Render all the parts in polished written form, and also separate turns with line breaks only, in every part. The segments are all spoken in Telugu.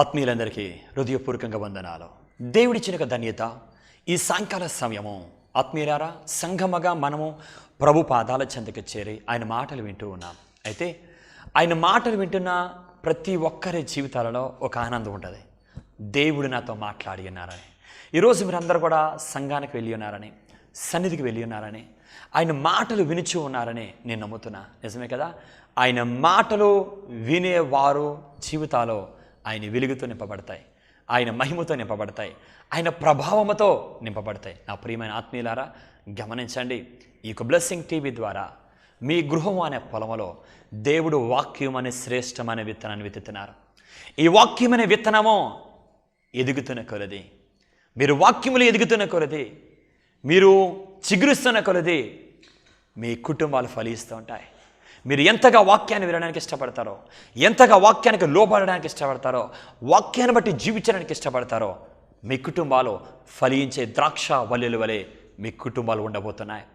ఆత్మీయులందరికీ హృదయపూర్వకంగా వందనాలు. దేవుడిచ్చిన ధన్యత ఈ సాయంకాల సమయము. ఆత్మీయులారా, సంఘముగా మనము ప్రభు పాదాల చెంతకు చేరి ఆయన మాటలు వింటూ ఉన్నాం. అయితే ఆయన మాటలు వింటున్న ప్రతి ఒక్కరి జీవితాలలో ఒక ఆనందం ఉంటుంది. దేవుడు నాతో మాట్లాడి ఉన్నారని, ఈరోజు మీరందరూ కూడా సంఘానికి వెళ్ళి ఉన్నారని, సన్నిధికి వెళ్ళి ఉన్నారని, ఆయన మాటలు వినుచూ ఉన్నారని నేను నమ్ముతున్నా. నిజమే కదా? ఆయన మాటలు వినేవారు జీవితాలు ఆయన వెలుగుతో నింపబడతాయి, ఆయన మహిమతో నింపబడతాయి, ఆయన ప్రభావముతో నింపబడతాయి. నా ప్రియమైన ఆత్మీయులారా, గమనించండి. ఈ బ్లెస్సింగ్ టీవీ ద్వారా మీ గృహం అనే పొలంలో దేవుడు వాక్యం అనే శ్రేష్టమైన విత్తనాన్ని విత్తుతున్నారు. ఈ వాక్యం అనే విత్తనము ఎదుగుతున్న కొలది, మీరు వాక్యములు ఎదుగుతున్న కొలది, మీరు చిగురుస్తున్న కొలది మీ కుటుంబాలు ఫలిస్తూ ఉంటాయి. మీరు ఎంతగా వాక్యాన్ని వినడానికి ఇష్టపడతారో, ఎంతగా వాక్యానికి లోబడడానికి ఇష్టపడతారో, వాక్యాన్ని బట్టి జీవించడానికి ఇష్టపడతారో, మీ కుటుంబాలు ఫలించే ద్రాక్ష వల్లెల వలె మీ కుటుంబాలు ఉండబోతున్నాయి,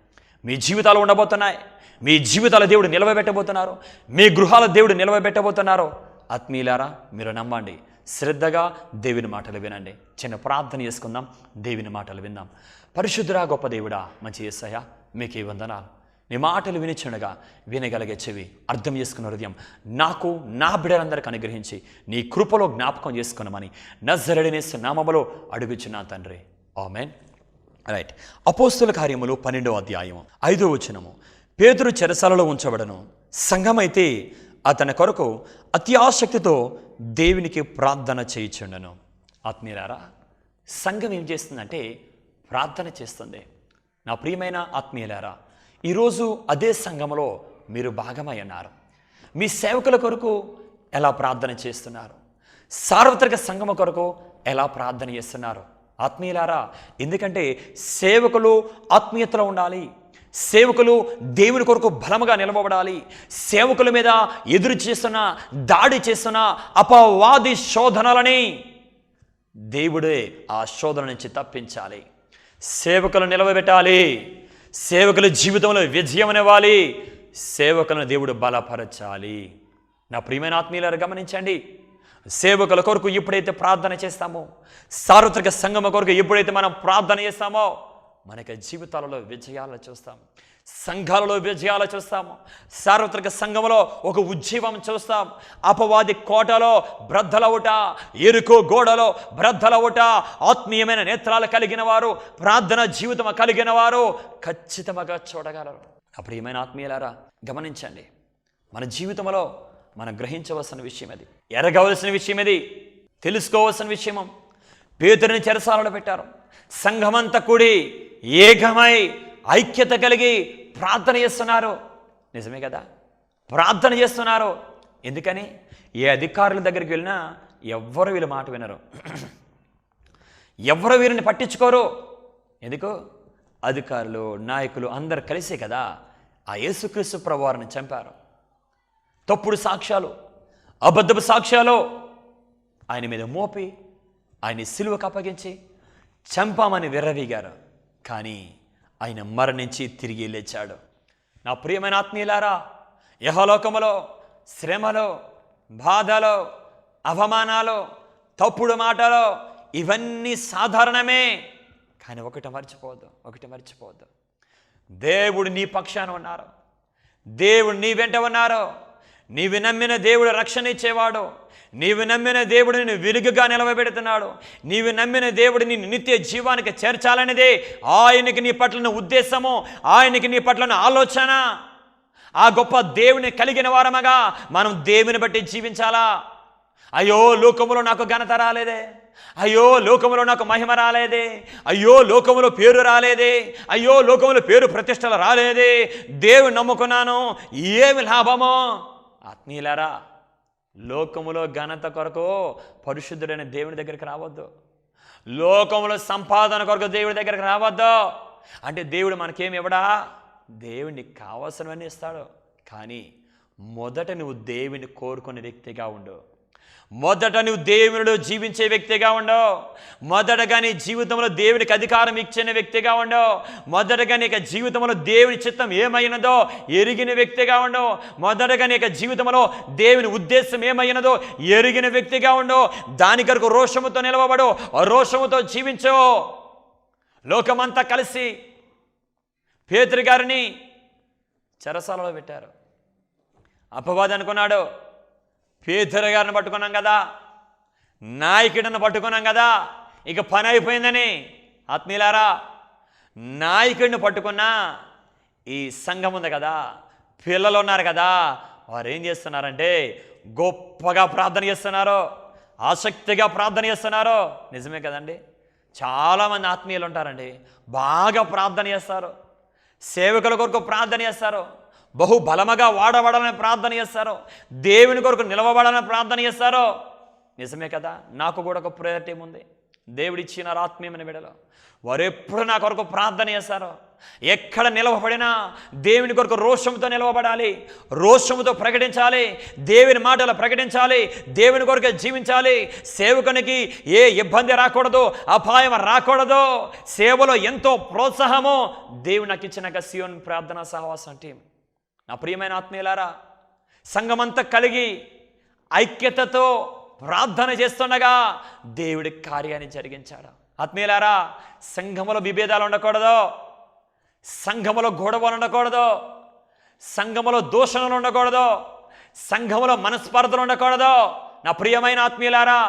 మీ జీవితాలు ఉండబోతున్నాయి. మీ జీవితాల దేవుడు నిలవబెట్టబోతున్నారు, మీ గృహాల దేవుడు నిలవబెట్టబోతున్నారు. ఆత్మీయులారా, మీరు నమ్మండి, శ్రద్ధగా దేవుని మాటలు వినండి. చిన్న ప్రార్థన చేసుకుందాం, దేవుని మాటలు విందాం. పరిశుద్ధుడా, గొప్ప దేవుడా, మంచి యేసయ్య, మీకే వందనాలు. నీ మాటలు వినిచుండగా వినగలిగే చెవి, అర్థం చేసుకున్న హృదయం నాకు, నా బిడ్డలందరికీ అనుగ్రహించి నీ కృపలో జ్ఞాపకం చేసుకున్నామని నజరేయుడైన యేసు నామములో అడుగుచున్నా తండ్రి, ఆమేన్. రైట్. అపోస్తుల కార్యములు 12వ అధ్యాయము 5వ వచనము. పేతురు చెరసాలలో ఉంచబడను, సంఘమైతే అతని కొరకు అత్యాసక్తితో దేవునికి ప్రార్థన చేయుచుండెను. ఆత్మీయులారా, సంఘం ఏం చేస్తుందంటే ప్రార్థన చేస్తుంది. నా ప్రియమైన ఆత్మీయులారా, ఈరోజు అదే సంఘములో మీరు భాగమై ఉన్నారు. మీ సేవకుల కొరకు ఎలా ప్రార్థన చేస్తున్నారు? సార్వత్రిక సంఘము కొరకు ఎలా ప్రార్థన చేస్తున్నారు? ఆత్మీయులారా, ఎందుకంటే సేవకులు ఆత్మీయతలో ఉండాలి, సేవకులు దేవుని కొరకు బలముగా నిలబడాలి. సేవకుల మీద ఎదురు చేస్తున్న, దాడి చేస్తున్న అపవాది శోధనలని దేవుడే ఆ శోధన నుంచి తప్పించాలి. సేవకులను నిలవబెట్టాలి, సేవకుల జీవితంలో విజయం ఇవ్వాలి, సేవకులను దేవుడు బలపరచాలి. నా ప్రియమైన ఆత్మీయులారా, గమనించండి. సేవకుల కొరకు ఎప్పుడైతే ప్రార్థన చేస్తామో, సార్వత్రిక సంఘం కొరకు ఎప్పుడైతే మనం ప్రార్థన చేస్తామో, మనకి జీవితాలలో విజయాలు చూస్తాం, సంఘాలలో విజయాలు చూస్తాము, సార్వత్రిక సంఘంలో ఒక ఉజ్జీవం చూస్తాం. అపవాది కోటలో బ్రద్దలవుట, ఎరుకో గోడలో బ్రద్దలవుట, ఆత్మీయమైన నేత్రాలు కలిగిన వారు, ప్రార్థన జీవితం కలిగిన వారు ఖచ్చితంగా చూడగలరు. నా ప్రియమైన ఆత్మీయులారా, గమనించండి. మన జీవితంలో మనం గ్రహించవలసిన విషయం అది, ఎరగవలసిన విషయం ఇది, తెలుసుకోవలసిన విషయం. పేతురుని చెరసాలలో పెట్టారు. సంఘమంతా కూడి ఏకమై ఐక్యత కలిగి ప్రార్థన చేస్తున్నారు. నిజమే కదా? ప్రార్థన చేస్తున్నారు. ఎందుకని? ఏ అధికారుల దగ్గరికి వెళ్ళినా ఎవ్వరు వీళ్ళ మాట వినరు, ఎవ్వరు వీరిని పట్టించుకోరు. ఎందుకు? అధికారులు, నాయకులు అందరు కలిసే కదా ఆ యేసుక్రీస్తు ప్రభువారిని చంపారు. తప్పుడు సాక్ష్యాలు, అబద్ధపు సాక్ష్యాలు ఆయన మీద మోపి ఆయన సిలువకు అప్పగించి చంపామని విర్రవీగారు. కానీ ఆయన మరణించి తిరిగి లేచాడు. నా ప్రియమైన ఆత్మీయులారా, యెహోలోకములో శ్రమలో, బాధలో, అవమానాలు, తప్పుడు మాటలు ఇవన్నీ సాధారణమే. కానీ ఒకటి మర్చిపోవద్దు, దేవుడు నీ పక్షాన ఉన్నారు, దేవుడు నీ వెంట ఉన్నారు. నీవు నమ్మిన దేవుడు రక్షణ ఇచ్చేవాడు, నీవు నమ్మిన దేవుడు నిన్ను వెలుగుగా నిలవబెడుతున్నాడు, నీవు నమ్మిన దేవుడు నిన్ను నిత్య జీవానికి చేర్చాలనేదే ఆయనకి నీ పట్ల ఉద్దేశము, ఆయనకి నీ పట్ల ఆలోచన. ఆ గొప్ప దేవుని కలిగిన వారమగా మనం దేవుని బట్టి జీవించాలా. అయ్యో లోకములో నాకు ఘనత రాలేదే, అయ్యో లోకములో నాకు మహిమ రాలేదే, అయ్యో లోకములో పేరు రాలేదే, అయ్యో లోకములో పేరు ప్రతిష్టలు రాలేదే, దేవుని నమ్ముకున్నాను, ఏమి లాభమో? ఆత్మీయులారా, లోకములో ఘనత కొరకు పరిశుద్ధుడైన దేవుని దగ్గరికి రావద్దు, లోకములో సంపాదన కొరకు దేవుడి దగ్గరికి రావద్దు. అంటే దేవుడు మనకేమి ఇవ్వడా? దేవుడికి కావాల్సినవన్నీ ఇస్తాడు. కానీ మొదట నువ్వు దేవుని కోరుకునే వ్యక్తిగా ఉండు, మొదట నువ్వు దేవునిలో జీవించే వ్యక్తిగా ఉండవు. మొదటగా నీ జీవితంలో దేవునికి అధికారం ఇచ్చిన వ్యక్తిగా ఉండవు. మొదటగా నీ జీవితంలో దేవుని చిత్తం ఏమైనదో ఎరిగిన వ్యక్తిగా ఉండవు. మొదటగా నీ జీవితంలో దేవుని ఉద్దేశం ఏమైనదో ఎరిగిన వ్యక్తిగా ఉండవు. దాని కొరకు రోషముతో నిలవబడు, రోషముతో జీవించు. లోకమంతా కలిసి పేతురు గారిని చెరసాలలో పెట్టారు. అపవాది అనుకున్నాడు, పేతురు గారిని పట్టుకున్నాం కదా, నాయకుడిని పట్టుకున్నాం కదా, ఇక పని అయిపోయిందని. ఆత్మీయులారా, నాయకుడిని పట్టుకున్నా ఈ సంఘం ఉంది కదా, పిల్లలు ఉన్నారు కదా, వారు ఏం చేస్తున్నారంటే గొప్పగా ప్రార్థన చేస్తున్నారు, ఆసక్తిగా ప్రార్థన చేస్తున్నారు. నిజమే కదండి. చాలామంది ఆత్మీయులు ఉంటారండి, బాగా ప్రార్థన చేస్తారు, సేవకుల కొరకు ప్రార్థన చేస్తారు, బహు బలముగా వాడబడాలని ప్రార్థన చేస్తారు, దేవుని కొరకు నిలవబడాలని ప్రార్థన చేస్తారు. నిజమే కదా. నాకు కూడా ఒక ప్రేయర్ టీం ఉంది. దేవుడిచ్చిన ఆత్మీయమైన బిడ్డలు వారు ఎప్పుడు నా కొరకు ప్రార్థన చేస్తారు. ఎక్కడ నిలవబడినా దేవుని కొరకు రోషంతో నిలవబడాలి, రోషముతో ప్రకటించాలి, దేవుని మాటలు ప్రకటించాలి, దేవుని కొరకు జీవించాలి. సేవకునికి ఏ ఇబ్బంది రాకూడదు, అపాయం రాకూడదు. సేవలో ఎంతో ప్రోత్సాహము దేవుడు నాకు ఇచ్చిన సియోన్ ప్రార్థనా సహవాసం టీం. నా ప్రియమైన ఆత్మీయులారా, సంఘమంతా కలిగి ఐక్యతతో ప్రార్థన చేస్తుండగా దేవుడి కార్యాన్ని జరిగించాడు. ఆత్మీయులారా, సంఘములో విభేదాలు ఉండకూడదు, సంఘములో గొడవలు ఉండకూడదు, సంఘములో దూషణలు ఉండకూడదు, సంఘములో మనస్పర్ధలు ఉండకూడదు. నా ప్రియమైన ఆత్మీయులారా,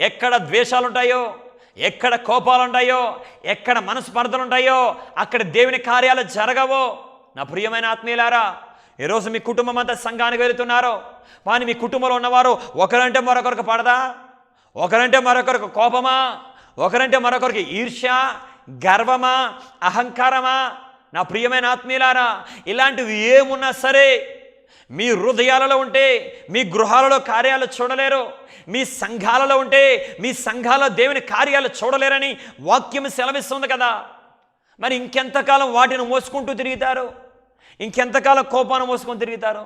ఎక్కడ ద్వేషాలు ఉంటాయో, ఎక్కడ కోపాలు ఉంటాయో, ఎక్కడ మనస్పర్ధలు ఉంటాయో అక్కడ దేవుని కార్యాలు జరగవు. నా ప్రియమైన ఆత్మీయులారా, ఈరోజు మీ కుటుంబం అంతా సంఘానికి వెళుతున్నారు, కానీ మీ కుటుంబంలో ఉన్నవారు ఒకరంటే మరొకరికి పడదా, ఒకరంటే మరొకరికి కోపమా, ఒకరంటే మరొకరికి ఈర్ష్య, గర్వమా, అహంకారమా? నా ప్రియమైన ఆత్మీయులారా, ఇలాంటివి ఏమున్నా సరే మీ హృదయాలలో ఉంటే మీ గృహాలలో కార్యాలు చూడలేరు, మీ సంఘాలలో ఉంటే మీ సంఘాల దేవుని కార్యాలు చూడలేరని వాక్యం సెలవిస్తుంది కదా. మరి ఇంకెంతకాలం వాటిని మోసుకుంటూ తిరుగుతారు? ఇంకెంతకాలం కోపాన్ని మోసుకొని తిరుగుతారు?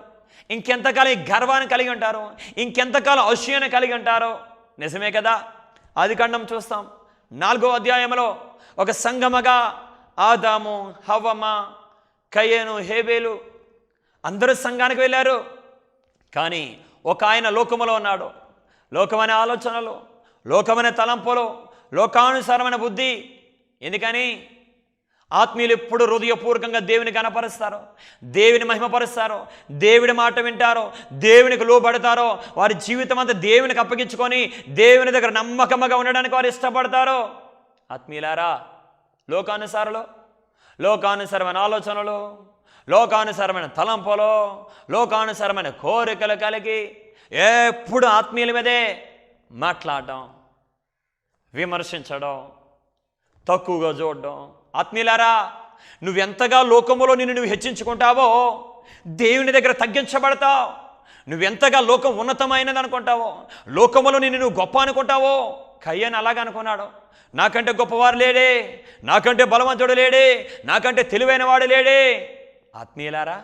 ఇంకెంతకాలం ఈ గర్వాన్ని కలిగి ఉంటారు? ఇంకెంతకాలం అసూయను కలిగి ఉంటారు? నిజమే కదా. ఆదికాండం చూస్తాం 4వ అధ్యాయంలో ఒక సంగమగా ఆదాము, హవ్వ, కయ్యేను, హేబేలు అందరూ సంఘానికి వెళ్ళారు. కానీ ఒక ఆయన లోకములో ఉన్నాడు. లోకమనే ఆలోచనలు, లోకమనే తలంపులు, లోకానుసారమైన బుద్ధి. ఎందుకని? ఆత్మీయులు ఎప్పుడు హృదయపూర్వకంగా దేవుని గణపరుస్తారు, దేవుని మహిమపరుస్తారు, దేవుని మాట వింటారో, దేవునికి లోబడతారో, వారి జీవితం అంతా దేవునికి అప్పగించుకొని దేవుని దగ్గర నమ్మకముగా ఉండడానికి వారు ఇష్టపడతారు. ఆత్మీయులారా, లోకానుసారమైన ఆలోచనలు, లోకానుసారమైన తలంపులు, లోకానుసారమైన కోరికలు కలిగి ఎప్పుడు ఆత్మీయుల మీదే మాట్లాడడం, విమర్శించడం, తక్కువగా చూడడం. ఆత్మీయులారా, నువ్వెంతగా లోకములో నువ్వు హెచ్చించుకుంటావో దేవుని దగ్గర తగ్గించబడతావు. నువ్వెంతగా లోకం ఉన్నతమైనది అనుకుంటావో, లోకములో నువ్వు గొప్ప అనుకుంటావో. కయ్యను అలాగ అనుకున్నాడు. నాకంటే గొప్పవారు లేడే, నాకంటే బలవంతుడు లేడే, నాకంటే తెలివైన వాడు లేడే. ఆత్మీయులారా,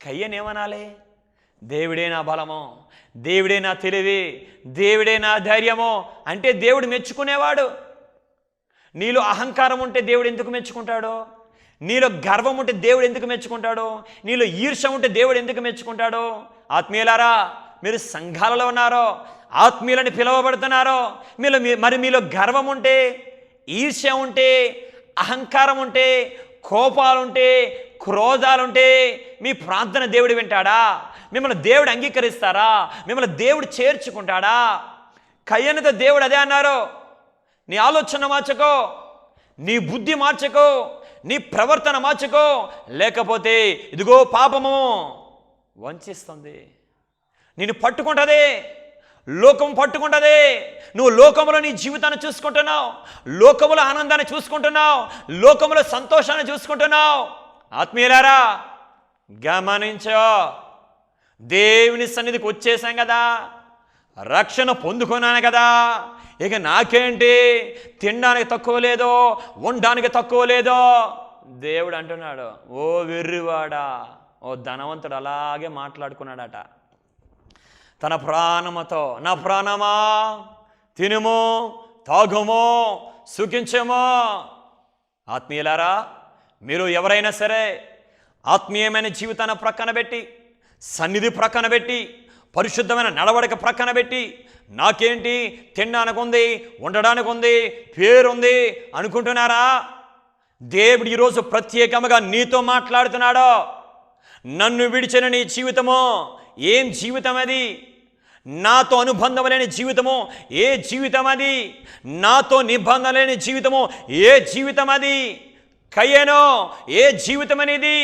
కయ్యను ఏమనాలి? దేవుడే నా బలము, దేవుడే నా తెలివి, దేవుడే నా ధైర్యము అంటే దేవుడు మెచ్చుకునేవాడు. నీలో అహంకారం ఉంటే దేవుడు ఎందుకు మెచ్చుకుంటాడు? నీలో గర్వం ఉంటే దేవుడు ఎందుకు మెచ్చుకుంటాడు? నీలో ఈర్ష్య ఉంటే దేవుడు ఎందుకు మెచ్చుకుంటాడు? ఆత్మీయులారా, మీరు సంఘాలలో ఉన్నారో, ఆత్మీయులని పిలువబడుతున్నారో, మీలో గర్వం ఉంటే, ఈర్ష్య ఉంటే, అహంకారం ఉంటే, కోపాలుంటే, క్రోధాలుంటే మీ ప్రార్థన దేవుడు వింటాడా? మిమ్మల్ని దేవుడు అంగీకరిస్తారా? మిమ్మల్ని దేవుడు చేర్చుకుంటాడా? కయ్యనుతో దేవుడు అదే అన్నారు, నీ ఆలోచన మార్చుకో, నీ బుద్ధి మార్చుకో, నీ ప్రవర్తన మార్చుకో, లేకపోతే ఇదిగో పాపము వంచిస్తుంది, నేను పట్టుకుంటుంది, లోకం పట్టుకుంటుంది. నువ్వు లోకములో నీ జీవితాన్ని చూసుకుంటున్నావు, లోకములో ఆనందాన్ని చూసుకుంటున్నావు, లోకములో సంతోషాన్ని చూసుకుంటున్నావు. ఆత్మీయులారా, గమనించో, దేవుని సన్నిధికి వచ్చేసాం కదా, రక్షణ పొందుకున్నాను కదా, ఇక నాకేంటి, తినడానికి తక్కువ లేదో, ఉండడానికి తక్కువ లేదో. దేవుడు అంటున్నాడు, ఓ వెర్రివాడా, ఓ ధనవంతుడు అలాగే మాట్లాడుకున్నాడట. తన ప్రాణముతో, నా ప్రాణమా తినుము, తాగుము, సుఖించము. ఆత్మీయులారా, మీరు ఎవరైనా సరే ఆత్మీయమైన జీవితాన్ని ప్రక్కన పెట్టి, సన్నిధి ప్రక్కన పెట్టి, పరిశుద్ధమైన నడవడిక ప్రక్కన పెట్టి, నాకేంటి తినడానికి ఉంది, ఉండడానికి ఉంది, పేరుంది అనుకుంటున్నారా? దేవుడు ఈరోజు ప్రత్యేకంగా నీతో మాట్లాడుతున్నాడు. నన్ను విడిచిన నీ జీవితము ఏం జీవితం అది? నాతో అనుబంధం లేని జీవితము ఏ జీవితం అది? నాతో నిబంధన లేని జీవితము ఏ జీవితం అది? కయ్యేనో ఏ జీవితం అనేది?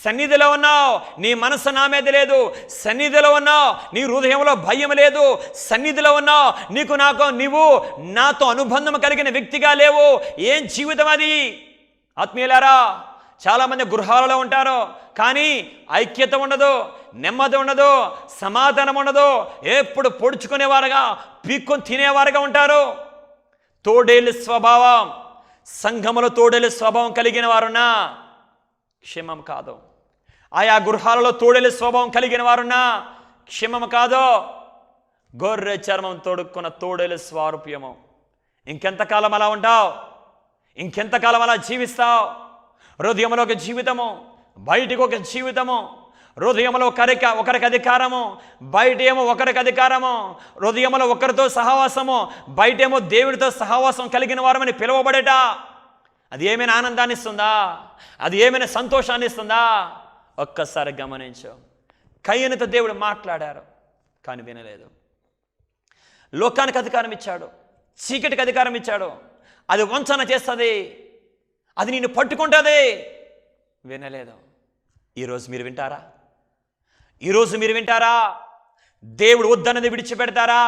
సన్నిధిలో ఉన్నావు, నీ మనసు నా మీద లేదు. సన్నిధిలో ఉన్నావు, నీ హృదయంలో భయం లేదు. సన్నిధిలో ఉన్నావు, నీవు నాతో అనుబంధం కలిగిన వ్యక్తిగా లేవు. ఏం జీవితం అది? ఆత్మీయులారా, చాలామంది గృహాలలో ఉంటారు, కానీ ఐక్యత ఉండదు, నెమ్మది ఉండదు, సమాధానం ఉండదు. ఎప్పుడు పొడుచుకునేవారుగా, పీక్కొని తినేవారుగా ఉంటారు. తోడేలు స్వభావం, సంఘములో తోడేలు స్వభావం కలిగిన వారున్నా క్షేమం కాదు. ఆయా గృహాలలో తోడేలు స్వభావం కలిగిన వారున్నా క్షేమం కాదు. గొర్రె చర్మం తొడుక్కున్న తోడేలు స్వారూప్యము. ఇంకెంతకాలం అలా ఉంటావు? ఇంకెంతకాలం అలా జీవిస్తావు? హృదయంలో ఒక జీవితము, బయటికి ఒక జీవితము. హృదయంలో ఒకరికి అధికారము, బయట ఏమో ఒకరికి అధికారము. హృదయంలో ఒకరితో సహవాసము, బయటేమో దేవుడితో సహవాసం కలిగిన వారమని పిలువబడేట. అది ఏమైనా ఆనందాన్ని ఇస్తుందా? అది ఏమైనా సంతోషాన్ని ఇస్తుందా? ఒక్కసారి గమనించు. కయ్యనుతో దేవుడు మాట్లాడారు, కానీ వినలేదు. లోకానికి అధికారం ఇచ్చాడు, చీకటికి అధికారం ఇచ్చాడు. అది వంచన చేస్తుంది, అది నిన్ను పట్టుకుంటుంది. వినలేదు. ఈరోజు మీరు వింటారా? ఈరోజు మీరు వింటారా? దేవుడు వద్దన్నది విడిచిపెడతారా?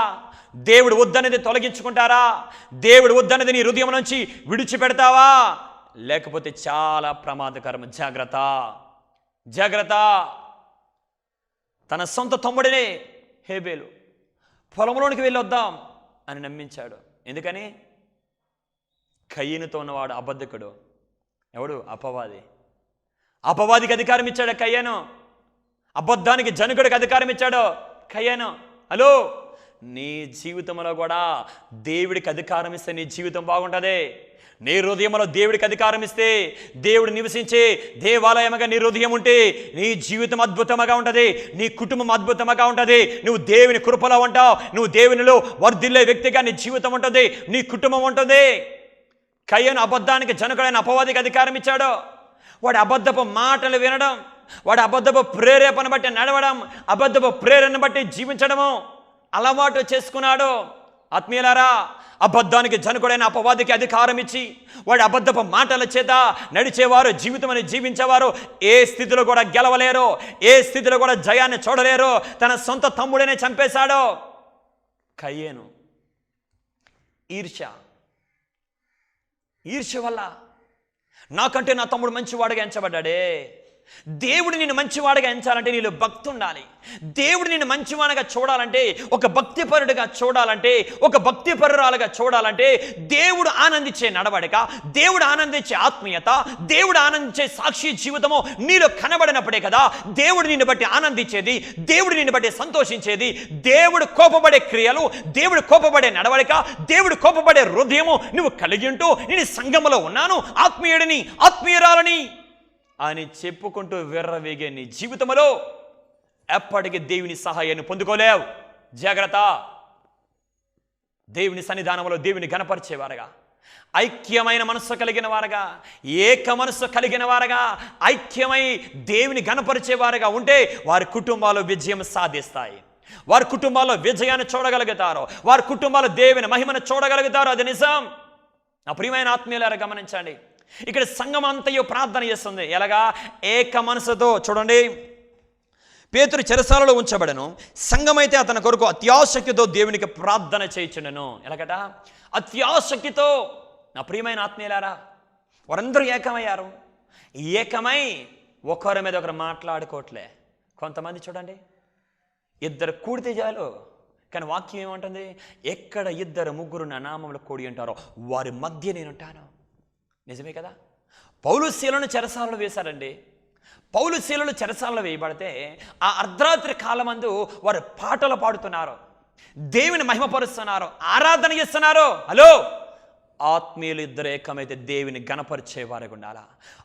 దేవుడు వద్దన్నది తొలగించుకుంటారా? దేవుడు వద్దన్నది నీ హృదయం నుంచి విడిచిపెడతావా? లేకపోతే చాలా ప్రమాదకరం. జాగ్రత్త, జాగ్రత్త. తన సొంత తమ్ముడినే హేబేలు పొలంలోనికి వెళ్ళొద్దాం అని నమ్మించాడు. ఎందుకని? కయ్యనుతో ఉన్నవాడు అబద్ధకుడు. ఎవడు? అపవాది. అపవాదికి అధికారం ఇచ్చాడు కయ్యను. అబద్ధానికి జనకుడికి అధికారం ఇచ్చాడు కయ్యను. హలో, నీ జీవితంలో కూడా దేవుడికి అధికారం ఇస్తే నీ జీవితం బాగుంటుంది. నీ హృదయంలో దేవుడికి అధికారం ఇస్తే, దేవుడు నివసించే దేవాలయముగా నీ హృదయం ఉంటే నీ జీవితం అద్భుతంగా ఉంటుంది, నీ కుటుంబం అద్భుతంగా ఉంటుంది. నువ్వు దేవుని కృపలో ఉంటావు, నువ్వు దేవునిలో వర్ధిల్లే వ్యక్తిగా నీ జీవితం ఉంటుంది, నీ కుటుంబం ఉంటుంది. కయ్యను అబద్ధానికి జనకుడైన అపవాదికి అధికారం ఇచ్చాడు. వాడి అబద్ధపు మాటలు వినడం, వాడి అబద్ధపు ప్రేరేపణ బట్టి నడవడం, అబద్ధపు ప్రేరణ బట్టి జీవించడము అలవాటు చేసుకున్నాడు. ఆత్మీయులారా, అబద్ధానికి జనకుడైన అపవాదికి అధికారం ఇచ్చి వాడి అబద్ధపు మాటల చేత నడిచేవారు, జీవితమని జీవించేవారు ఏ స్థితిలో కూడా గెలవలేరు, ఏ స్థితిలో కూడా జయాన్ని చూడలేరు. తన సొంత తమ్ముడనే చంపేశాడు. కయ్యేను ఈర్ష్య వల్ల నాకంటే నా తమ్ముడు మంచివాడుగా ఎంచబడ్డాడే. దేవుడు నిన్ను మంచివాడుగా ఎంచాలంటే నీలో భక్తి ఉండాలి. దేవుడు నిన్ను మంచివాడుగా చూడాలంటే, ఒక భక్తిపరుడుగా చూడాలంటే, ఒక భక్తిపరురాలుగా చూడాలంటే దేవుడు ఆనందించే నడవడిక, దేవుడు ఆనందించే ఆత్మీయత, దేవుడు ఆనందించే సాక్షి జీవితము నీలో కనబడినప్పుడే కదా దేవుడు నిన్ను బట్టి ఆనందించేది, దేవుడు నిన్ను బట్టి సంతోషించేది. దేవుడు కోపపడే క్రియలు, దేవుడు కోపపడే నడవడిక, దేవుడు కోపపడే హృదయము నువ్వు కలిగి ఉంటూ నేను సంఘములో ఉన్నాను, ఆత్మీయుడిని, ఆత్మీయురాలని అని చెప్పుకుంటూ విర్రవీగే నీ జీవితంలో ఎప్పటికీ దేవుని సహాయాన్ని పొందుకోలేవు. జాగ్రత్త. దేవుని సన్నిధానంలో దేవుని గణపరిచేవారుగా, ఐక్యమైన మనస్సు కలిగిన వారుగా, ఏక మనస్సు కలిగిన వారుగా, ఐక్యమై దేవుని గణపరిచేవారుగా ఉంటే వారి కుటుంబాలు విజయం సాధిస్తాయి. వారి కుటుంబాల్లో విజయాన్ని చూడగలుగుతారు, వారి కుటుంబాలు దేవుని మహిమను చూడగలుగుతారు. అది నిజం. నా ప్రియమైన ఆత్మీయులారా, గమనించండి. ఇక్కడ సంఘం అంతయు ప్రార్థన చేస్తుంది. ఎలాగా? ఏక మనసుతో. చూడండి, పేతురు చెరసాలలో ఉంచబడను, సంఘమైతే అతని కొరకు అత్యాసక్తితో దేవునికి ప్రార్థన చేయించుండెను. ఎలాగట? అత్యాసక్తితో. నా ప్రియమైన ఆత్మీయులారా, వారందరూ ఏకమయ్యారు. ఏకమై ఒకరి మీద ఒకరు మాట్లాడుకోవట్లే. కొంతమంది చూడండి, ఇద్దరు కూడితే చాలు, కానీ వాక్యం ఏమంటుంది? ఎక్కడ ఇద్దరు ముగ్గురు నా నామంలో కూడి ఉంటారో వారి మధ్య నేనుంటాను. నిజమే కదా? పౌలు శీలను చెరసాలలో వేశారండి. పౌలు శీలలు చెరసాలలో వేయబడితే ఆ అర్ధరాత్రి కాలమందు వారు పాటలు పాడుతున్నారు, దేవుని మహిమపరుస్తున్నారు, ఆరాధన చేస్తున్నారు. హలో, ఆత్మీయులు ఇద్దరు ఏకమైతే దేవుని గణపరిచేవారుగా ఉండాలా.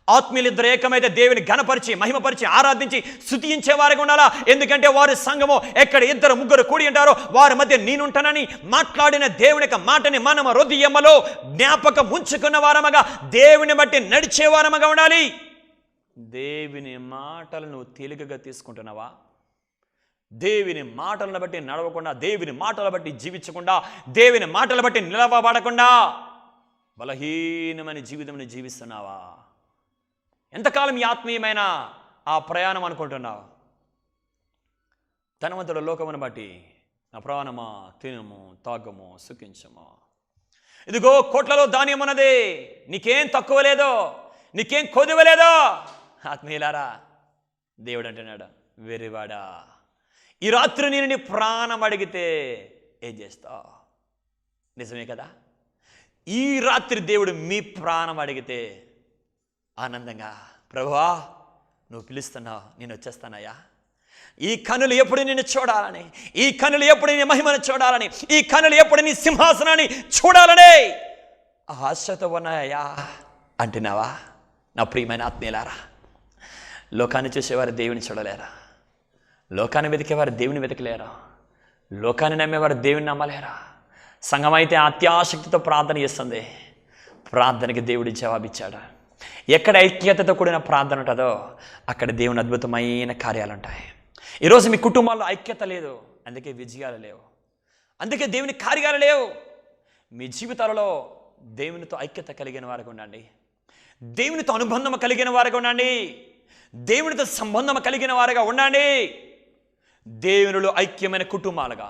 ఆత్మీయులు ఇద్దరు ఏకమైతే దేవుని గణపరిచి మహిమపరిచి ఆరాధించి స్తుతించేవారుగా ఉండాలా. ఎందుకంటే వారి సంఘము ఎక్కడ ఇద్దరు ముగ్గురు కూడి ఉంటారో వారి మధ్య నేనుంటానని మాట్లాడిన దేవుని యొక్క మాటని మనం హృదయములో జ్ఞాపకం ఉంచుకున్న వారముగా, దేవుని బట్టి నడిచే వారముగా ఉండాలి. దేవుని మాటలు నువ్వు తేలికగా తీసుకుంటున్నావా? దేవుని మాటలను బట్టి నడవకుండా, దేవుని మాటల బట్టి జీవించకుండా, దేవుని మాటల బట్టి నిలవబడకుండా బలహీనమైన జీవితం జీవిస్తున్నావా? ఎంతకాలం ఈ ఆత్మీయమైన ఆ ప్రయాణం అనుకుంటున్నావు? ధనవంతుల లోకమును బట్టి నా ప్రాణమా తినము తాగము సుఖించము, ఇదిగో కోట్లలో ధాన్యం ఉన్నది, నీకేం తక్కువ లేదో, నీకేం కొదువ లేదో. ఆత్మీయులారా, దేవుడు అంటున్నాడు, వెర్రివాడా, ఈ రాత్రి నేను నీ ప్రాణం అడిగితే ఏం చేస్తావు? నిజమే కదా? ఈ రాత్రి దేవుడు మీ ప్రాణం అడిగితే ఆనందంగా, ప్రభువా నువ్వు పిలుస్తున్నావు, నేను వచ్చేస్తానయ్యా, ఈ కనులు ఎప్పుడు నిన్ను చూడాలని, ఈ కనులు ఎప్పుడు నీ మహిమను చూడాలని, ఈ కనులు ఎప్పుడు నీ సింహాసనాన్ని చూడాలని ఆశతో ఉన్నాయా అంటున్నావా? నా ప్రియమైన ఆత్మీయులారా, లోకాన్ని చూసేవారు దేవుని చూడలేరా? లోకాన్ని వెతికేవారు దేవుని వెతకలేరా? లోకాన్ని నమ్మేవారు దేవుని నమ్మలేరా? సంఘం అయితే అత్యాసక్తితో ప్రార్థన చేస్తుంది, ప్రార్థనకి దేవుడి జవాబిచ్చాడు. ఎక్కడ ఐక్యతతో కూడిన ప్రార్థన ఉంటుందో అక్కడ దేవుని అద్భుతమైన కార్యాలు ఉంటాయి. ఈరోజు మీ కుటుంబాల్లో ఐక్యత లేదు, అందుకే విజయాలు లేవు, అందుకే దేవుని కార్యాలు లేవు. మీ జీవితాలలో దేవునితో ఐక్యత కలిగిన వారుగా ఉండండి, దేవునితో అనుబంధం కలిగిన వారుగా ఉండండి, దేవునితో సంబంధం కలిగిన వారుగా ఉండండి. దేవునిలో ఐక్యమైన కుటుంబాలుగా,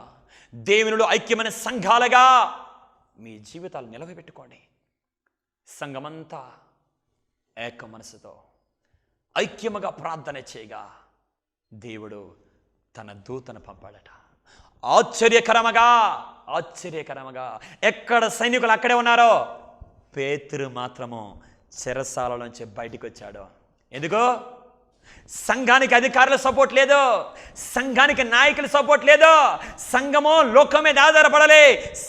దేవునిలో ఐక్యమైన సంఘాలుగా మీ జీవితాలు నిలవబెట్టుకోండి. సంఘమంతా ఏక మనసుతో ఐక్యముగా ప్రార్థన చేయగా దేవుడు తన దూతను పంపాడట. ఆశ్చర్యకరముగా ఎక్కడ సైనికులు అక్కడే ఉన్నారో పేతురు మాత్రము చెరసాల నుంచి బయటికి వచ్చాడు. ఎందుకో? సంఘానికి అధికారుల సపోర్ట్ లేదు, సంఘానికి నాయకుల సపోర్ట్ లేదు. సంఘము లోకం మీద ఆధారపడలే,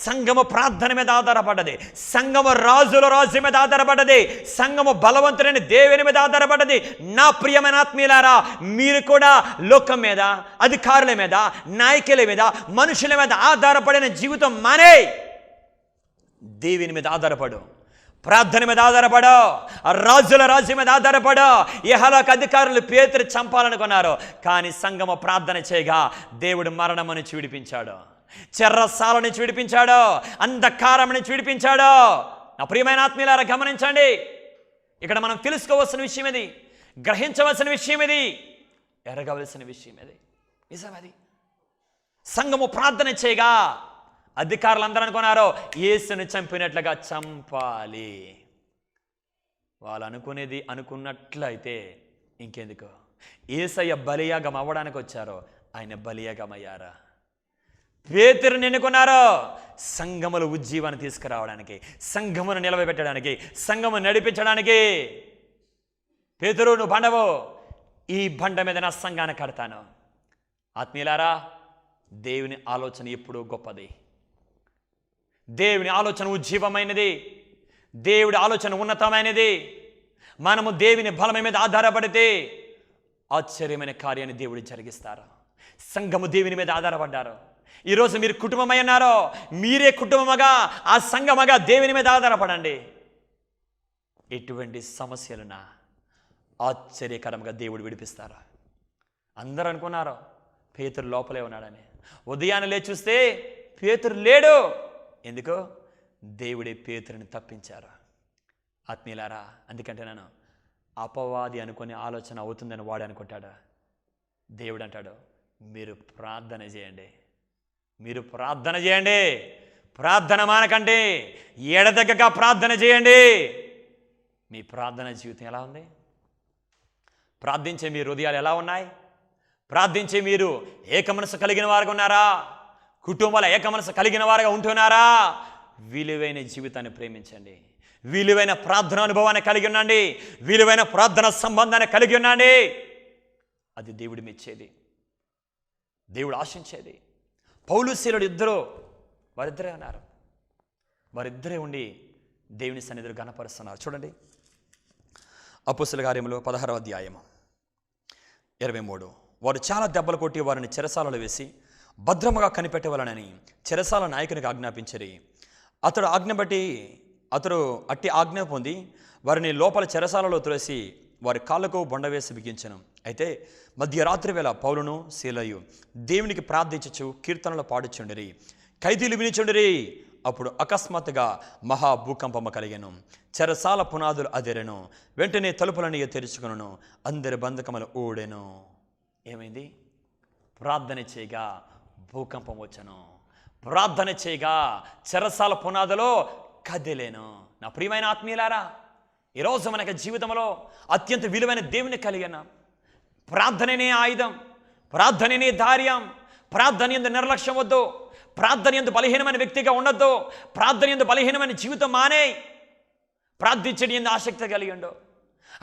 సంఘము ప్రార్థన మీద ఆధారపడ్డది, సంఘము రాజు మీద ఆధారపడ్డది, సంఘము బలవంతుడైన దేవుని మీద ఆధారపడ్డది. నా ప్రియమైన ఆత్మీయులారా, మీరు కూడా లోకం మీద, అధికారుల మీద, నాయకుల మీద, మనుషుల మీద ఆధారపడిన జీవితం మానే దేవుని మీద ఆధారపడు, ప్రార్థన మీద ఆధారపడో, రాజుల రాజ్యం మీద ఆధారపడో. యెహోవాకు అధికారులు పేతురు చంపాలనుకున్నారు, కానీ సంఘము ప్రార్థన చేయగా దేవుడు మరణం నుంచి విడిపించాడు, చెరసాల నుంచి విడిపించాడు, అంధకారం నుంచి విడిపించాడు. నా ప్రియమైన ఆత్మీయులారా, గమనించండి, ఇక్కడ మనం తెలుసుకోవాల్సిన విషయం ఇది, గ్రహించవలసిన విషయం ఇది, ఎరగవలసిన విషయం ఇది. నిజమది. సంఘము ప్రార్థన చేయగా అధికారులు అందరూ అనుకున్నారు యేసుని చంపినట్లుగా చంపాలి. వాళ్ళు అనుకున్నట్లయితే ఇంకెందుకు? యేసయ్య బలియాగం అవ్వడానికి వచ్చారో ఆయన బలియాగం అయ్యారా? పేతురుని ఎన్నుకున్నారు సంఘముల ఉజ్జీవాన్ని తీసుకురావడానికి, సంఘమును నిలబెట్టడానికి, సంఘము నడిపించడానికి. పేతురు, నువ్వు బండవు, ఈ బండ మీద నా సంఘాన్ని కడతాను. ఆత్మీయులారా, దేవుని ఆలోచన ఎప్పుడూ గొప్పది, దేవుని ఆలోచన ఉజ్జీవమైనది, దేవుడి ఆలోచన ఉన్నతమైనది. మనము దేవుని బలం మీద ఆధారపడితే ఆశ్చర్యమైన కార్యాన్ని దేవుడు జరిగిస్తారు. సంఘము దేవుని మీద ఆధారపడ్డారు. ఈరోజు మీరు కుటుంబమై ఉన్నారో, మీరే కుటుంబముగా, ఆ సంఘముగా దేవుని మీద ఆధారపడండి. ఎటువంటి సమస్యలున్నా ఆశ్చర్యకరంగా దేవుడు విడిపిస్తారు. అందరూ అనుకున్నారు పేతురు లోపలే ఉన్నాడని. ఉదయాన్నే లేచి చూస్తే పేతురు లేడు. ఎందుకు? దేవుడే పేతురుని తప్పించారు. ఆత్మీయులారా, అందుకంటే నేను అపవాది అనుకునే ఆలోచన అవుతుందని వాడు అనుకుంటాడు. దేవుడు అంటాడు, మీరు ప్రార్థన చేయండి, మీరు ప్రార్థన చేయండి, ప్రార్థన మానకండి, ఎడతెగక ప్రార్థన చేయండి. మీ ప్రార్థన జీవితం ఎలా ఉంది? ప్రార్థించే మీ హృదయాలు ఎలా ఉన్నాయి? ప్రార్థించే మీరు ఏక మనసు కలిగిన వారుగా ఉన్నారా? కుటుంబాల ఏక మనసు కలిగిన వారుగా ఉంటున్నారా? విలువైన జీవితాన్ని ప్రేమించండి, విలువైన ప్రార్థన అనుభవాన్ని కలిగి ఉండండి. విలువైన ప్రార్థన సంబంధాన్ని కలిగి ఉండండి. అది దేవుడు మెచ్చేది, దేవుడు ఆశించేది. పౌలు శీలుడు వారిద్దరే అన్నారు. వారిద్దరే ఉండి దేవుని సన్నిధిలో ఘనపరుస్తున్నారు. చూడండి, అపోస్తలుల కార్యములు 16వ అధ్యాయము 23. వారు చాలా దెబ్బలు కొట్టి వారిని చెరసాలలో వేసి భద్రముగా కనిపెట్టవలనని చెరసాల నాయకునికి ఆజ్ఞాపించిరి. అతడు అట్టి ఆజ్ఞ పొంది వారిని లోపల చెరసాలలో తులసి వారి కాళ్ళకు బొండ వేసి బిగించెను. అయితే మధ్యరాత్రి వేళ పౌలును శీలయు దేవునికి ప్రార్థించుచు కీర్తనలు పాడుచుండిరి. ఖైదీలు వినిచుండిరి. అప్పుడు అకస్మాత్తుగా మహా భూకంపము కలిగెను. చెరసాల పునాదులు అదిరెను. వెంటనే తలుపులని తెరుచుకొనును. అందరి బంధకములు ఊడెను. ఏమైంది? ప్రార్థన చేయగా భూకంపం వచ్చను. ప్రార్థన చేయగా చెరసాల పునాదులో కదిలేను. నా ప్రియమైన ఆత్మీయులారా, ఈరోజు మనకి జీవితంలో అత్యంత విలువైన దేవుని కలిగిన ప్రార్థననే ఆయుధం, ప్రార్థననే ధార్యం. ప్రార్థన యందు నిర్లక్ష్యం వద్దు. ప్రార్థన యందు బలహీనమైన వ్యక్తిగా ఉండొద్దు. ప్రార్థన యందు బలహీనమైన జీవితం మానే. ప్రార్థించడం యందు ఆసక్తి కలిగి ఉండు.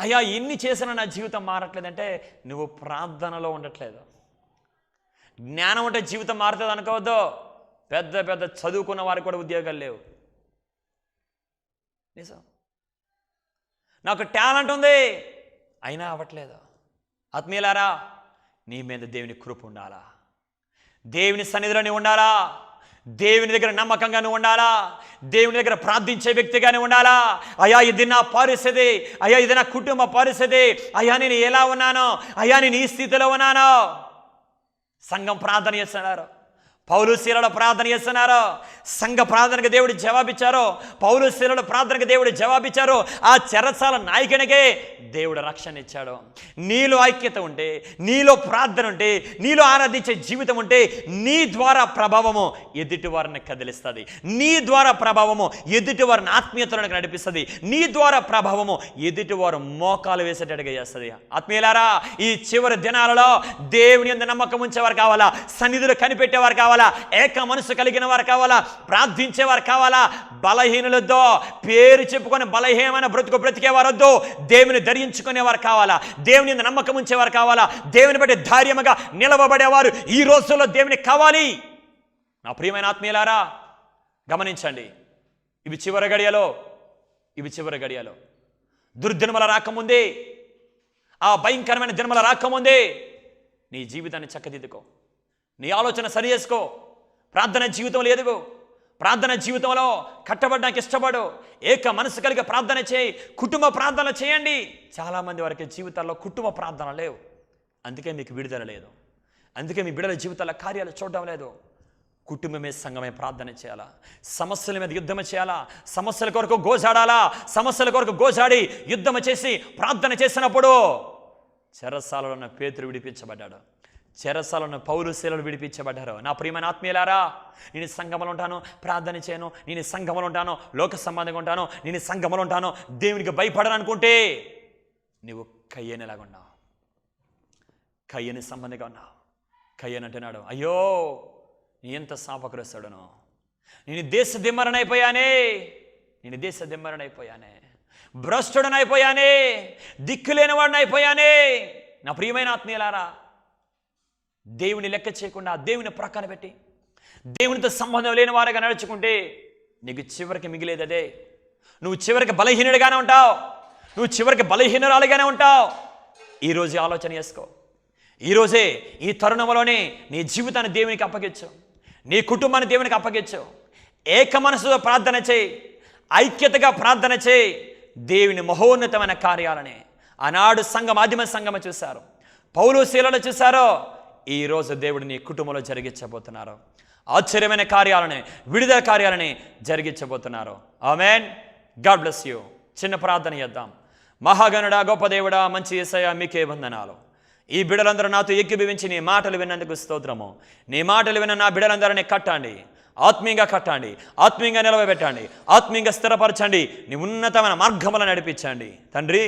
అయ్యా, ఎన్ని చేసినా నా జీవితం మారట్లేదంటే నువ్వు ప్రార్థనలో ఉండట్లేదు. జ్ఞానం ఉంటే జీవితం మారుతుంది అనుకోవద్దు. పెద్ద పెద్ద చదువుకున్న వారికి కూడా ఉద్యోగాలు లేవు. నిజం. నాకు టాలెంట్ ఉంది అయినా అవ్వట్లేదు. ఆత్మీయులారా, నీ మీద దేవుని కృప ఉండాలా, దేవుని సన్నిధిలో నువ్వు ఉండాలా, దేవుని దగ్గర నమ్మకంగా నువ్వు ఉండాలా, దేవుని దగ్గర ప్రార్థించే వ్యక్తిగానే ఉండాలా. అయ్యా, ఇది నా పరిస్థితి, అయ్యా ఇది నా కుటుంబ పరిస్థితి, అయ్యా నేను ఎలా ఉన్నానో, అయ్యా నేను ఈ స్థితిలో ఉన్నానో. సంఘం ప్రార్థన చేస్తున్నారు, పౌలు శీలల ప్రార్థన చేస్తున్నారు. సంఘ ప్రార్థనకు దేవుడు జవాబిచ్చారు. పౌలు శీలల ప్రార్థనకు దేవుడు జవాబిచ్చారు. ఆ చెరసాల నాయకునికే దేవుడు రక్షణ ఇచ్చాడు. నీలో ఐక్యత ఉంటే, నీలో ప్రార్థన ఉంటే, నీలో ఆరాధించే జీవితం ఉంటే నీ ద్వారా ప్రభావము ఎదుటి వారిని కదిలిస్తుంది. నీ ద్వారా ప్రభావము ఎదుటి వారిని ఆత్మీయతలకు నడిపిస్తుంది. నీ ద్వారా ప్రభావము ఎదుటి వారు మోకాలు వేసేటట్టుగా చేస్తుంది. ఆత్మీయులారా, ఈ చివరి దినాలలో దేవుని యందు నమ్మకం ఉంచేవారు కావాలా, సన్నిధిలో కనిపెట్టేవారు కావాలా, ఏక మనసు కలిగిన వారు కావాలా, ప్రార్థించేవారు కావాలా. బలహీనులతో పేరు చెప్పుకొని బలహీనమైన బ్రతుకు బ్రతికేవారొద్దు. దేవుని ధరించుకునేవారు కావాలా, దేవుని యందు నమ్మకం ఉంచేవారు కావాలా, దేవుని బట్టి ధైర్యంగా నిలవబడేవారు ఈ రోజుల్లో దేవుని కావాలి. నా ప్రియమైన ఆత్మీయులారా, గమనించండి, ఇవి చివరి గడియలో దుర్దినముల రాకముందే, ఆ భయంకరమైన దినముల రాకముందే నీ జీవితాన్ని చక్కదిద్దుకో, నీ ఆలోచన సరి చేసుకో. ప్రార్థన జీవితంలో ఎదుగు. ప్రార్థన జీవితంలో కట్టబడడానికి ఇష్టపడు. ఏక మనసు కలిగి ప్రార్థన చేయి. కుటుంబ ప్రార్థన చేయండి. చాలామంది వారికి జీవితాల్లో కుటుంబ ప్రార్థన లేవు. అందుకే మీకు విడుదల లేదు. అందుకే మీ బిడ్డల జీవితాల్లో కార్యాలు చూడడం లేదు. కుటుంబమే సంఘమే ప్రార్థన చేయాలా, సమస్యల మీద యుద్ధం చేయాలా, సమస్యల కొరకు గోజాడాలా. సమస్యల కొరకు గోజాడి యుద్ధం చేసి ప్రార్థన చేసినప్పుడు చెరసాలలో ఉన్న పేతురు విడిపించబడ్డాడు. చెరసాలను పౌలు శీలలు విడిపించబడ్డారు. నా ప్రియమైన ఆత్మీయులారా, నేను సంఘంలో ఉంటాను, ప్రార్థన చేయను, నేను సంఘంలో ఉంటాను, లోక సంబంధంగా ఉంటాను, నేను సంఘంలో ఉంటాను, దేవునికి భయపడను అనుకుంటే నువ్వు కయ్యనిలాగా ఉన్నావు, కయ్యని సంబంధిగా ఉన్నావు. కయ్యని అంటున్నాడు, అయ్యో నీ ఎంత శాపగ్రస్తుడను, నేను దేశ దిమ్మరనైపోయానే, భ్రష్టుడనైపోయానే, దిక్కులేని వాడినైపోయానే. నా ప్రియమైన ఆత్మీయులారా, దేవుని లెక్క చేయకుండా దేవుని ప్రక్కన పెట్టి దేవునితో సంబంధం లేని వారిగా నడుచుకుంటే నీకు చివరికి మిగిలేది అదే. నువ్వు చివరికి బలహీనుడిగానే ఉంటావు, నువ్వు చివరికి బలహీనురాలిగానే ఉంటావు. ఈరోజు ఆలోచన చేసుకో. ఈరోజే ఈ తరుణంలోనే నీ జీవితాన్ని దేవునికి అప్పగించు, నీ కుటుంబాన్ని దేవునికి అప్పగించు. ఏక మనసుతో ప్రార్థన చేయి, ఐక్యతగా ప్రార్థన చేయి. దేవుని మహోన్నతమైన కార్యాలని ఆనాడు సంఘం, ఆదిమ సంఘం చూశారు, పౌలు శీలలు చూశారో, ఈరోజు దేవుడు నీ కుటుంబంలో జరిగించబోతున్నారు. ఆశ్చర్యమైన కార్యాలని, విడుదల కార్యాలని జరిగించబోతున్నారు. ఆమేన్. God bless you. చిన్న ప్రార్థన చేద్దాం. మహాగణుడా, గొప్ప దేవుడా, మంచి యేసయ్యా, మీకే వందనాలు. ఈ బిడ్డలందరూ నాతో ఏకీభవించి నీ మాటలు విన్నందుకు స్తోత్రము. నీ మాటలు విన్న నా బిడ్డలందరినీ కట్టండి, ఆత్మీయంగా కట్టండి, ఆత్మీయంగా నిలవబెట్టండి, ఆత్మీయంగా స్థిరపరచండి, నీ ఉన్నతమైన మార్గములను నడిపించండి తండ్రి.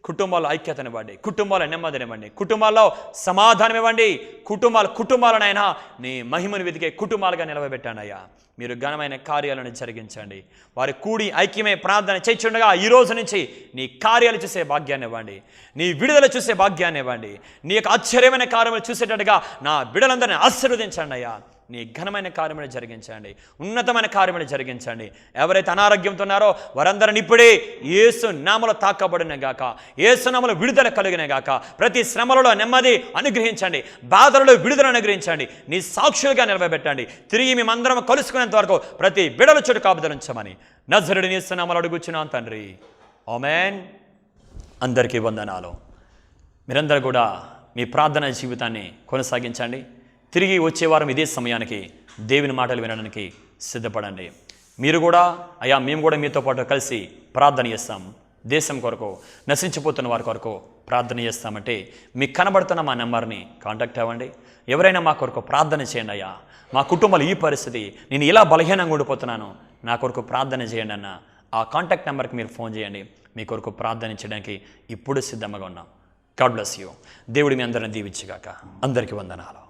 కుటుంబాల్లో ఐక్యతనివ్వండి, కుటుంబాల నెమ్మదినివ్వండి, కుటుంబాల్లో సమాధానం ఇవ్వండి, కుటుంబాలనైనా నీ మహిమను వెతికే కుటుంబాలుగా నిలవబెట్టండి అయ్యా. మీరు ఘనమైన కార్యాలను జరిగించండి. వారి కూడి ఐక్యమే ప్రార్థన చేయించుండగా ఈ రోజు నుంచి నీ కార్యాలు చూసే భాగ్యాన్ని ఇవ్వండి, నీ విడుదల చూసే భాగ్యాన్ని ఇవ్వండి. నీ యొక్క ఆశ్చర్యమైన కార్యములు చూసేటట్టుగా నా బిడ్డలందరినీ ఆశీర్వదించండి అయ్యా. నీ ఘనమైన కార్యములు జరిగించండి, ఉన్నతమైన కార్యములు జరిగించండి. ఎవరైతే అనారోగ్యంతో ఉన్నారో వారందరిని ఇప్పుడే యేసు నామములో తాకబడిన గాక, యేసు నామములో విడుదల కలిగిన గాక. ప్రతి శ్రమలలో నెమ్మది అనుగ్రహించండి, బాధలలో విడుదల అనుగ్రహించండి. నీ సాక్షులుగా నిలబెట్టండి. తిరిగి మేమందరం కలుసుకునేంత వరకు ప్రతి బిడల చోటు కాపుదలించమని నజరుడిని యేసు నామములో అడుగుచున్నాం తండ్రి, ఆమేన్. అందరికీ వందనాలు. మీరందరూ కూడా మీ ప్రార్థన జీవితాన్ని కొనసాగించండి. తిరిగి వచ్చే వారం ఇదే సమయానికి దేవుని మాటలు వినడానికి సిద్ధపడండి. మీరు కూడా అయ్యా మేము కూడా మీతో పాటు కలిసి ప్రార్థన చేస్తాం, దేశం కొరకు, నశించిపోతున్న వారి కొరకు ప్రార్థన చేస్తామంటే మీకు కనబడుతున్న మా నెంబర్ని కాంటాక్ట్ అవ్వండి. ఎవరైనా మా కొరకు ప్రార్థన చేయండి అయ్యా, మా కుటుంబాలు ఈ పరిస్థితి, నేను ఇలా బలహీనంగా ఉండిపోతున్నాను, నా కొరకు ప్రార్థన చేయండి అన్న ఆ కాంటాక్ట్ నెంబర్కి మీరు ఫోన్ చేయండి. మీ కొరకు ప్రార్థన చేయడానికి ఇప్పుడు సిద్ధంగా ఉన్నాం. God bless you. దేవుడి మీ అందరిని దీవించుగాక. అందరికీ వందనాలు.